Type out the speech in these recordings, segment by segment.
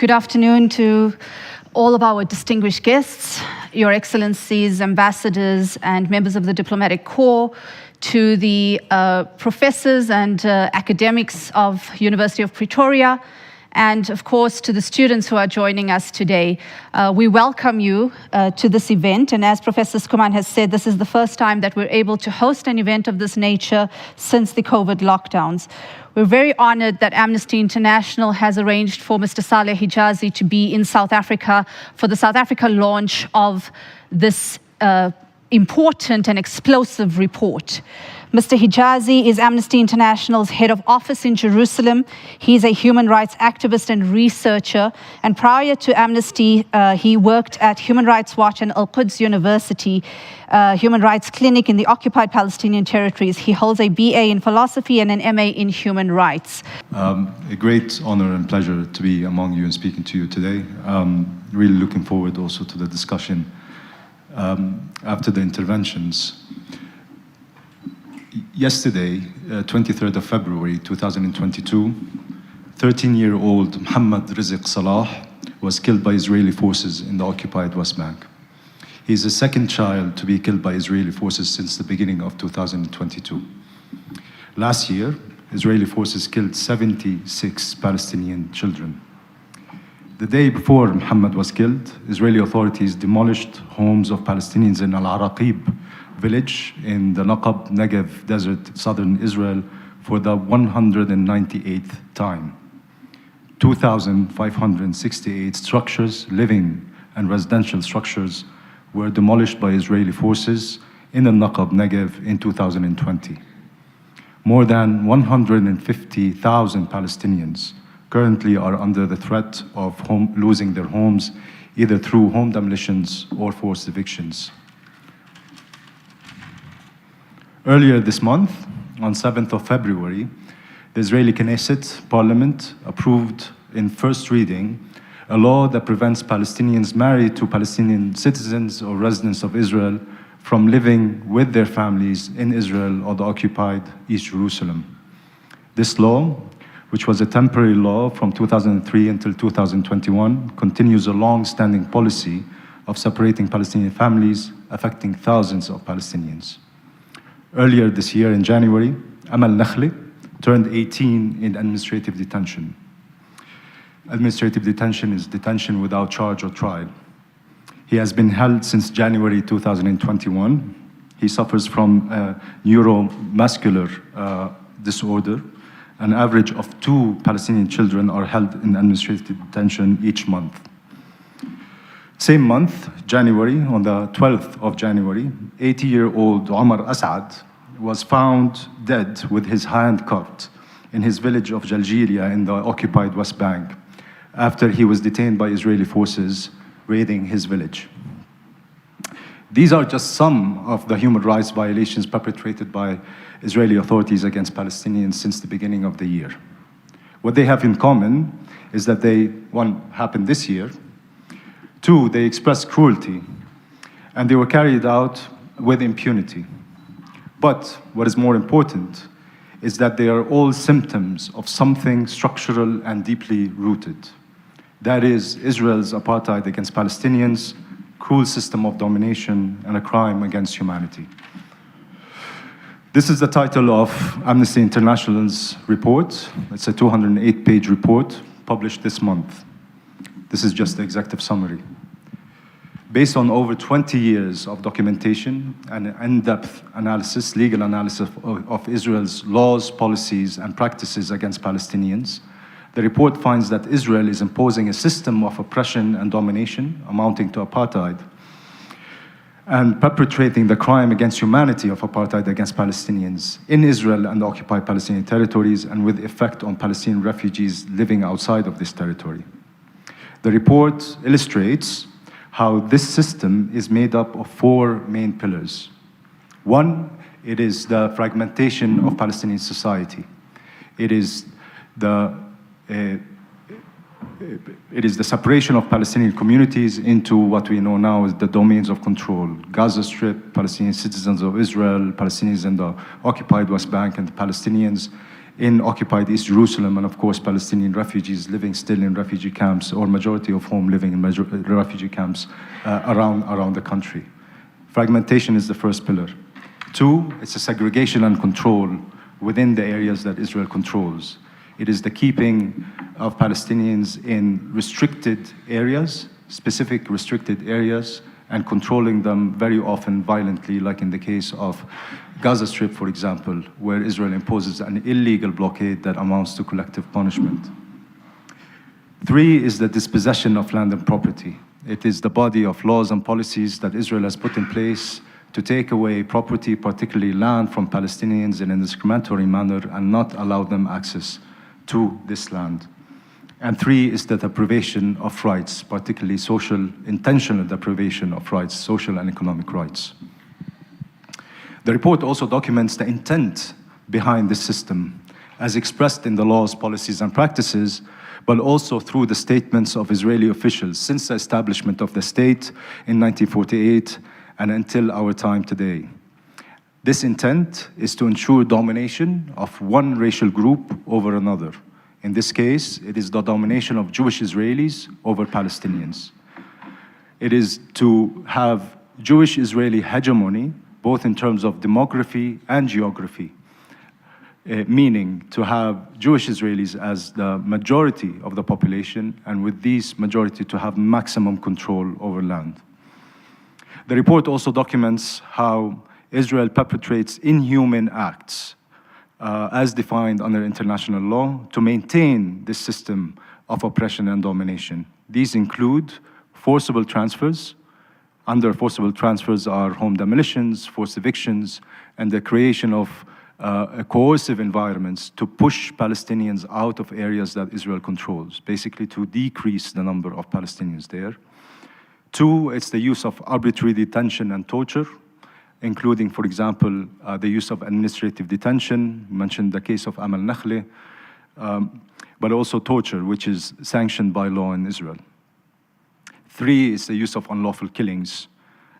Good afternoon to all of our distinguished guests, Your Excellencies, ambassadors, and members of the diplomatic corps, to the professors and academics of University of Pretoria, and of course to the students who are joining us today. We welcome you to this event, and as Professor Skuman has said, this is the first time that we're able to host an event of this nature since the COVID lockdowns. We're very honored that Amnesty International has arranged for Mr. Saleh Hijazi to be in South Africa for the South Africa launch of this important and explosive report. Mr. Hijazi is Amnesty International's head of office in Jerusalem. He's a human rights activist and researcher, and prior to Amnesty, he worked at Human Rights Watch and Al-Quds University Human Rights Clinic in the occupied Palestinian territories. He holds a BA in philosophy and an MA in human rights. A great honor and pleasure to be among you and speaking to you today. Really looking forward also to the discussion after the interventions. Yesterday, 23rd of February 2022, 13-year-old Muhammad Rizq Salah was killed by Israeli forces in the occupied West Bank. He is the second child to be killed by Israeli forces since the beginning of 2022. Last year, Israeli forces killed 76 Palestinian children. The day before Muhammad was killed, Israeli authorities demolished homes of Palestinians in Al-Araqib village in the Naqab Negev desert, southern Israel, for the 198th time. 2,568 structures, living and residential structures, were demolished by Israeli forces in the Naqab Negev in 2020. More than 150,000 Palestinians currently are under the threat of losing their homes, either through home demolitions or forced evictions. Earlier this month, on 7th of February, the Israeli Knesset parliament approved in first reading a law that prevents Palestinians married to Palestinian citizens or residents of Israel from living with their families in Israel or the occupied East Jerusalem. This law, which was a temporary law from 2003 until 2021, continues a long-standing policy of separating Palestinian families, affecting thousands of Palestinians. Earlier this year in January, Amal Nakhli turned 18 in administrative detention. Administrative detention is detention without charge or trial. He has been held since January 2021. He suffers from neuromuscular disorder. An average of 2 Palestinian children are held in administrative detention each month. Same month, January, on the 12th of January, 80-year-old Omar Asad was found dead with his hand cut in his village of Jaljilia in the occupied West Bank after he was detained by Israeli forces raiding his village. These are just some of the human rights violations perpetrated by Israeli authorities against Palestinians since the beginning of the year. What they have in common is that one happened this year. 2, they expressed cruelty, and they were carried out with impunity. But what is more important is that they are all symptoms of something structural and deeply rooted. That is Israel's apartheid against Palestinians, cruel system of domination, and a crime against humanity. This is the title of Amnesty International's report. It's a 208-page report published this month. This is just the executive summary. Based on over 20 years of documentation and in-depth analysis, legal analysis of Israel's laws, policies, and practices against Palestinians, the report finds that Israel is imposing a system of oppression and domination amounting to apartheid and perpetrating the crime against humanity of apartheid against Palestinians in Israel and the occupied Palestinian territories, and with effect on Palestinian refugees living outside of this territory. The report illustrates how this system is made up of 4 main pillars. 1, it is the fragmentation of Palestinian society. It is the separation of Palestinian communities into what we know now as the domains of control. Gaza Strip, Palestinian citizens of Israel, Palestinians in the occupied West Bank, and the Palestinians in occupied East Jerusalem, and of course Palestinian refugees living still in refugee camps, or majority of whom living in refugee camps around the country. Fragmentation is the first pillar. 2, it's a segregation and control within the areas that Israel controls. It is the keeping of Palestinians in restricted areas, specific restricted areas, and controlling them very often violently, like in the case of Gaza Strip, for example, where Israel imposes an illegal blockade that amounts to collective punishment. 3 is the dispossession of land and property. It is the body of laws and policies that Israel has put in place to take away property, particularly land, from Palestinians in a discriminatory manner and not allow them access to this land. And 3 is the deprivation of rights, particularly intentional deprivation of rights, social and economic rights. The report also documents the intent behind this system, as expressed in the laws, policies, and practices, but also through the statements of Israeli officials since the establishment of the state in 1948 and until our time today. This intent is to ensure domination of one racial group over another. In this case, it is the domination of Jewish Israelis over Palestinians. It is to have Jewish-Israeli hegemony, both in terms of demography and geography, meaning to have Jewish Israelis as the majority of the population, and with these majority to have maximum control over land. The report also documents how Israel perpetrates inhuman acts as defined under international law to maintain this system of oppression and domination. These include forcible transfers. Under forcible transfers are home demolitions, forced evictions, and the creation of coercive environments to push Palestinians out of areas that Israel controls, basically to decrease the number of Palestinians there. 2, it's the use of arbitrary detention and torture, including, for example, the use of administrative detention. You mentioned the case of Amal Nakhle, but also torture, which is sanctioned by law in Israel. 3 is the use of unlawful killings.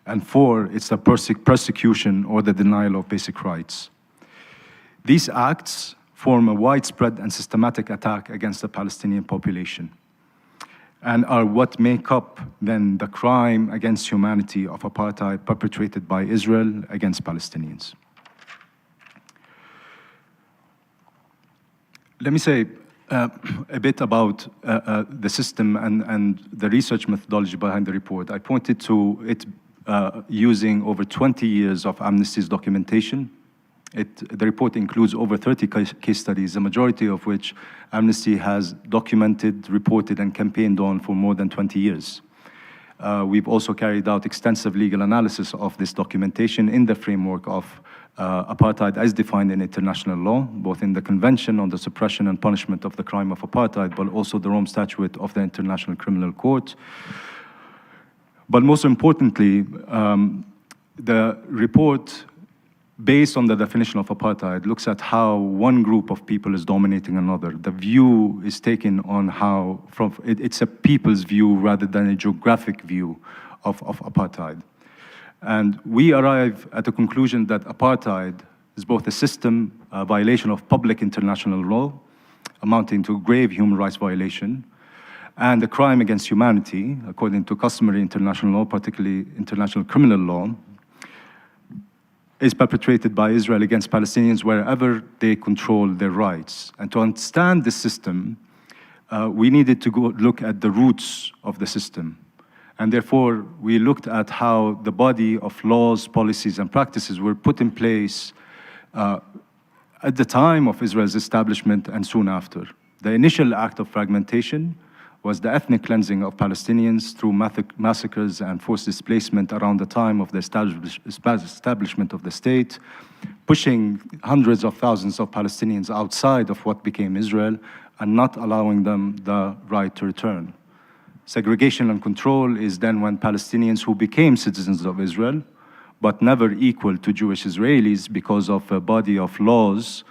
And 4, it's the persecution or the denial of basic rights. These acts form a widespread and systematic attack against the Palestinian population and are what make up then the crime against humanity of apartheid perpetrated by Israel against Palestinians. Let me say a bit about the system and the research methodology behind the report. I pointed to it using over 20 years of Amnesty's documentation. The report includes over 30 case studies, the majority of which Amnesty has documented, reported, and campaigned on for more than 20 years. We've also carried out extensive legal analysis of this documentation in the framework of apartheid as defined in international law, both in the Convention on the Suppression and Punishment of the Crime of Apartheid, but also the Rome Statute of the International Criminal Court. But most importantly, the report, based on the definition of apartheid, looks at how one group of people is dominating another. The view is taken on how, it's a people's view rather than a geographic view of apartheid. And we arrive at the conclusion that apartheid is both a system, a violation of public international law, amounting to grave human rights violation, and a crime against humanity, according to customary international law, particularly international criminal law, is perpetrated by Israel against Palestinians wherever they control their rights. And to understand this system, we needed to go look at the roots of the system. And therefore, we looked at how the body of laws, policies, and practices were put in place at the time of Israel's establishment and soon after. The initial act of fragmentation was the ethnic cleansing of Palestinians through massacres and forced displacement around the time of the establishment of the state, pushing hundreds of thousands of Palestinians outside of what became Israel and not allowing them the right to return. Segregation and control is then when Palestinians who became citizens of Israel, but never equal to Jewish Israelis because of a body of laws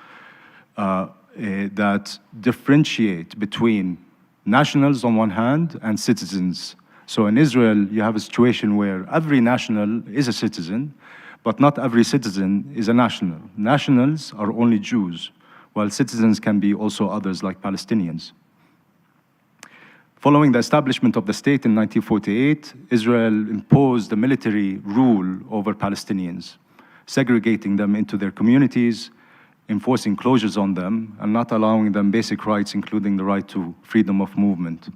that differentiate between nationals on one hand and citizens. So in Israel, you have a situation where every national is a citizen, but not every citizen is a national. Nationals are only Jews, while citizens can be also others like Palestinians. Following the establishment of the state in 1948, Israel imposed a military rule over Palestinians, segregating them into their communities, enforcing closures on them, and not allowing them basic rights, including the right to freedom of movement.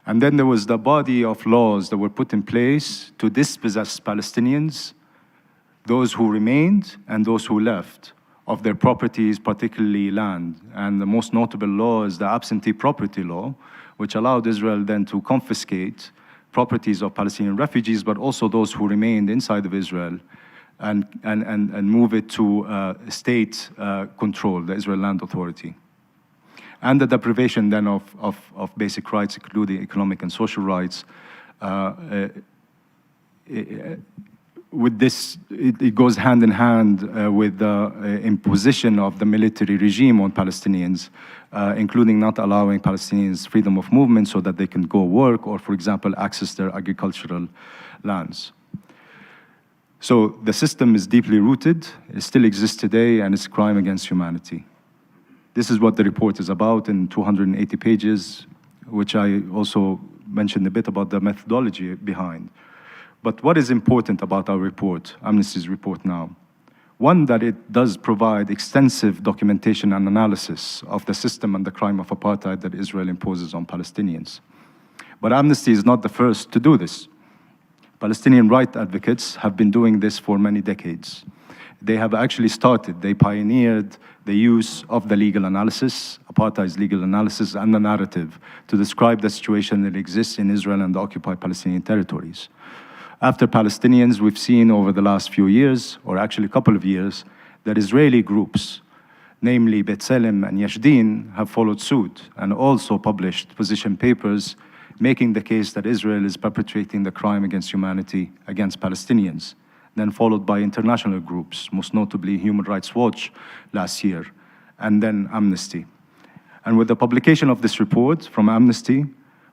And then there was the body of laws that were put in place to dispossess Palestinians, those who remained and those who left, of their properties, particularly land. And the most notable law is the absentee property law, which allowed Israel then to confiscate properties of Palestinian refugees, but also those who remained inside of Israel, and move it to state control, the Israel Land Authority. And the deprivation then of basic rights, including economic and social rights. With this, it goes hand in hand with the imposition of the military regime on Palestinians, including not allowing Palestinians freedom of movement so that they can go work or, for example, access their agricultural lands. So the system is deeply rooted, it still exists today, and it's a crime against humanity. This is what the report is about in 280 pages, which I also mentioned a bit about the methodology behind. But what is important about our report, Amnesty's report now? One, that it does provide extensive documentation and analysis of the system and the crime of apartheid that Israel imposes on Palestinians. But Amnesty is not the first to do this. Palestinian rights advocates have been doing this for many decades. They have actually started, they pioneered the use of the legal analysis, apartheid's legal analysis, and the narrative to describe the situation that exists in Israel and the occupied Palestinian territories. After Palestinians, we've seen over the last few years, or actually a couple of years, that Israeli groups, namely B'Tselem and Yashdin, have followed suit and also published position papers making the case that Israel is perpetrating the crime against humanity against Palestinians, then followed by international groups, most notably Human Rights Watch last year, and then Amnesty. And with the publication of this report from Amnesty,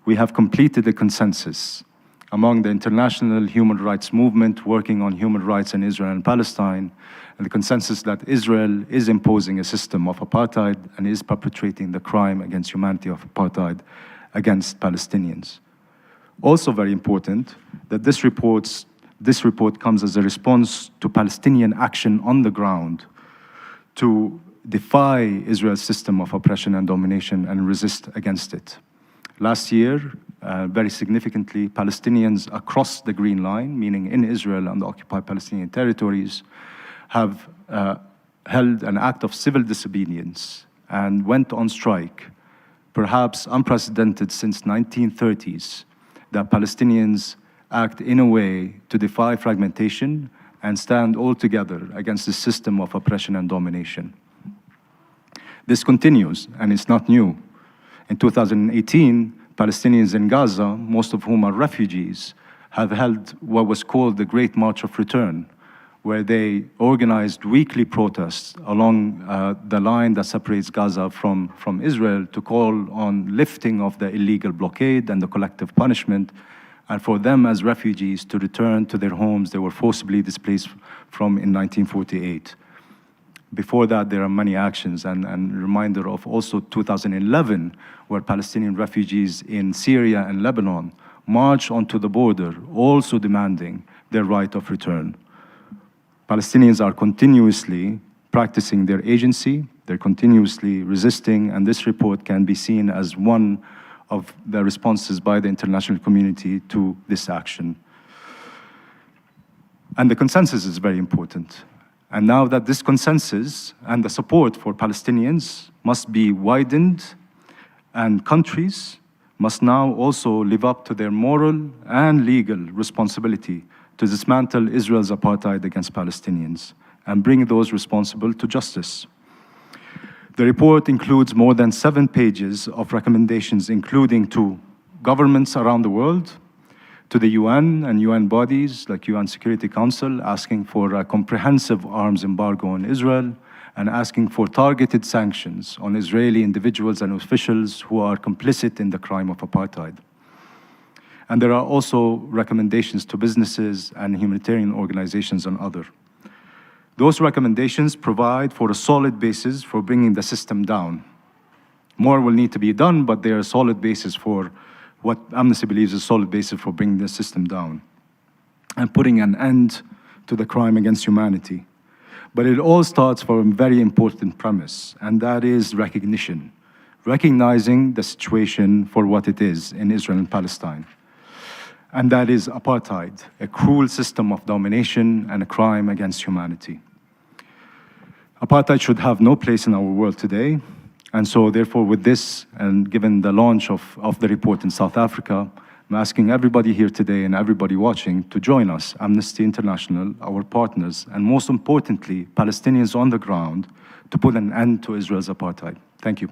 we have completed a consensus among the international human rights movement working on human rights in Israel and Palestine, and the consensus that Israel is imposing a system of apartheid and is perpetrating the crime against humanity of apartheid against Palestinians. Also very important that this report comes as a response to Palestinian action on the ground to defy Israel's system of oppression and domination and resist against it. Last year, very significantly, Palestinians across the Green Line, meaning in Israel and the occupied Palestinian territories, have held an act of civil disobedience and went on strike, perhaps unprecedented since 1930s, that Palestinians act in a way to defy fragmentation and stand all together against the system of oppression and domination. This continues, and it's not new. In 2018, Palestinians in Gaza, most of whom are refugees, have held what was called the Great March of Return, where they organized weekly protests along the line that separates Gaza from Israel to call on lifting of the illegal blockade and the collective punishment, and for them as refugees to return to their homes they were forcibly displaced from in 1948. Before that, there are many actions, and reminder of also 2011, where Palestinian refugees in Syria and Lebanon marched onto the border, also demanding their right of return. Palestinians are continuously practicing their agency, they're continuously resisting, and this report can be seen as one of the responses by the international community to this action. And the consensus is very important. And now that this consensus and the support for Palestinians must be widened, and countries must now also live up to their moral and legal responsibility to dismantle Israel's apartheid against Palestinians and bring those responsible to justice. The report includes more than 7 pages of recommendations, including to governments around the world, to the UN and UN bodies like UN Security Council, asking for a comprehensive arms embargo on Israel and asking for targeted sanctions on Israeli individuals and officials who are complicit in the crime of apartheid. And there are also recommendations to businesses and humanitarian organizations and others. Those recommendations provide for a solid basis for bringing the system down. More will need to be done, but they are a solid basis for what Amnesty believes is a solid basis for bringing the system down and putting an end to the crime against humanity. But it all starts from a very important premise, and that is recognition. Recognizing the situation for what it is in Israel and Palestine. And that is apartheid, a cruel system of domination and a crime against humanity. Apartheid should have no place in our world today, and so therefore with this, and given the launch of the report in South Africa, I'm asking everybody here today and everybody watching to join us, Amnesty International, our partners, and most importantly, Palestinians on the ground, to put an end to Israel's apartheid. Thank you.